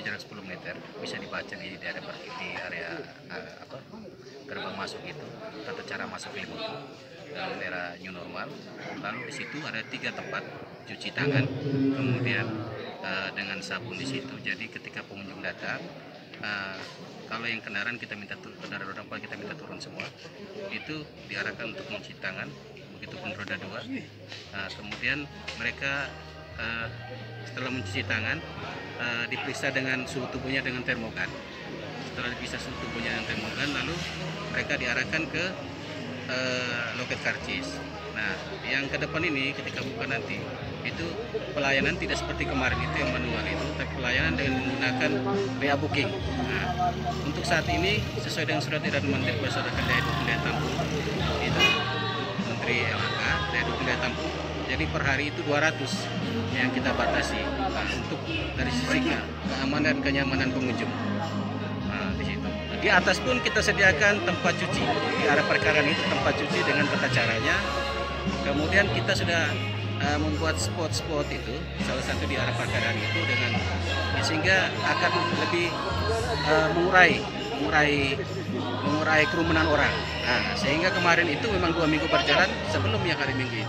jarak 10 meter bisa dibaca di area di area gerbang masuk itu tata cara masuk Kelimutu dalam era new normal. Lalu di situ ada 3 tempat cuci tangan, kemudian dengan sabun di situ. Jadi ketika pengunjung datang, kalau yang kendaraan kita minta kendaraan roda 4 kita minta turun semua, itu diarahkan untuk mencuci tangan. Begitupun roda 2. Kemudian mereka setelah mencuci tangan diperiksa dengan suhu tubuhnya dengan termogan. Setelah diperiksa suhu tubuhnya dengan termogan, lalu mereka diarahkan ke loket karcis. Nah, yang ke depan ini ketika buka nanti itu pelayanan tidak seperti kemarin itu yang manual itu, tapi pelayanan dengan menggunakan WA booking. Nah, untuk saat ini sesuai dengan surat edaran Menteri berdasarkan Daya Dukung Daya Tampung itu Menteri LHK Daya Dukung Daya Tampung. Jadi per hari itu 200 yang kita batasi untuk dari sisi keamanan dan kenyamanan pengunjung. Nah, di situ. Di atas pun kita sediakan tempat cuci. Di arah parkiran itu tempat cuci dengan tata caranya. Kemudian kita sudah membuat spot-spot itu, salah satu di arah parkiran itu dengan sehingga akan lebih mengurai kerumunan orang. Nah, sehingga kemarin itu memang 2 minggu berjalan sebelum yang hari Minggu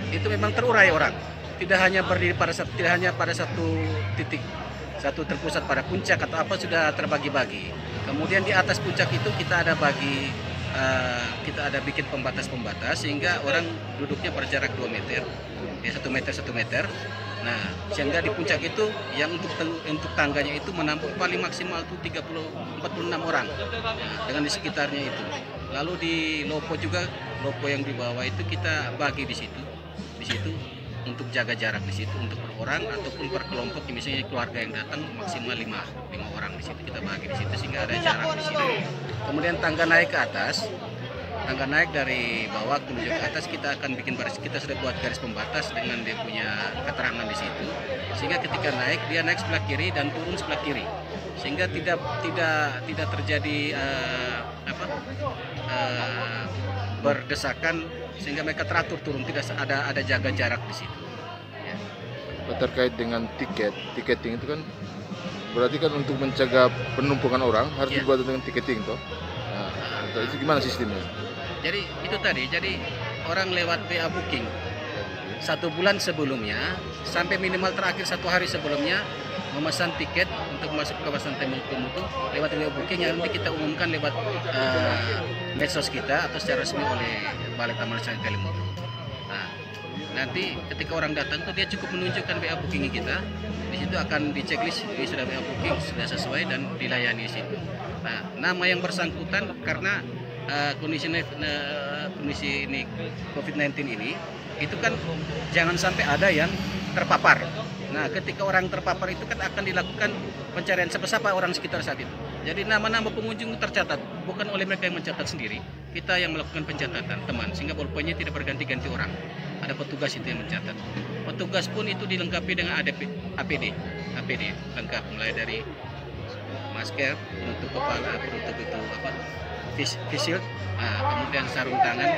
itu memang terurai orang. Tidak hanya berdiri tidak hanya pada satu titik, satu terpusat pada puncak atau apa, sudah terbagi-bagi. Kemudian di atas puncak itu kita ada bikin pembatas-pembatas sehingga orang duduknya berjarak 2 meter, ya 1 meter 1 meter. Nah, sehingga di puncak itu yang untuk tangganya itu menampung paling maksimal itu 46 orang. Nah, dengan di sekitarnya itu. Lalu di lopo juga, lopo yang di bawah itu kita bagi di situ untuk jaga jarak di situ untuk per orang ataupun per kelompok, misalnya keluarga yang datang maksimal 5 orang di situ kita bagi di situ sehingga ada jarak di situ. Kemudian tangga naik ke atas, tangga naik dari bawah menuju ke atas kita akan bikin baris, kita sudah buat garis pembatas dengan dia punya keterangan di situ sehingga ketika naik dia naik sebelah kiri dan turun sebelah kiri sehingga tidak terjadi berdesakan sehingga mereka teratur turun, tidak ada jaga jarak di situ. Ya. Terkait dengan tiketing itu kan berarti kan untuk mencegah penumpukan orang harus dibuat dengan tiketing toh. Nah, itu gimana sistemnya? Jadi itu tadi, jadi orang lewat WA booking 1 bulan sebelumnya sampai minimal terakhir 1 hari sebelumnya memesan tiket untuk masuk ke kawasan Kelimutu lewat WA booking yang nanti kita umumkan lewat medsos kita atau secara resmi oleh Balai Taman Nasional Kelimutu. Nah, nanti ketika orang datang tuh dia cukup menunjukkan WA booking kita, di situ akan diceklis ini sudah WA booking sudah sesuai dan dilayani di situ. Nah, nama yang bersangkutan karena kondisi ini COVID-19 ini itu kan jangan sampai ada yang terpapar. Nah, ketika orang terpapar itu kan akan dilakukan pencarian siapa orang sekitar saat itu. Jadi nama-nama pengunjung tercatat, bukan oleh mereka yang mencatat sendiri, kita yang melakukan pencatatan teman, sehingga bolpoinnya tidak berganti-ganti orang. Ada petugas itu yang mencatat. Petugas pun itu dilengkapi dengan APD lengkap, mulai dari masker, penutup kepala, penutup itu face shield, kemudian sarung tangan,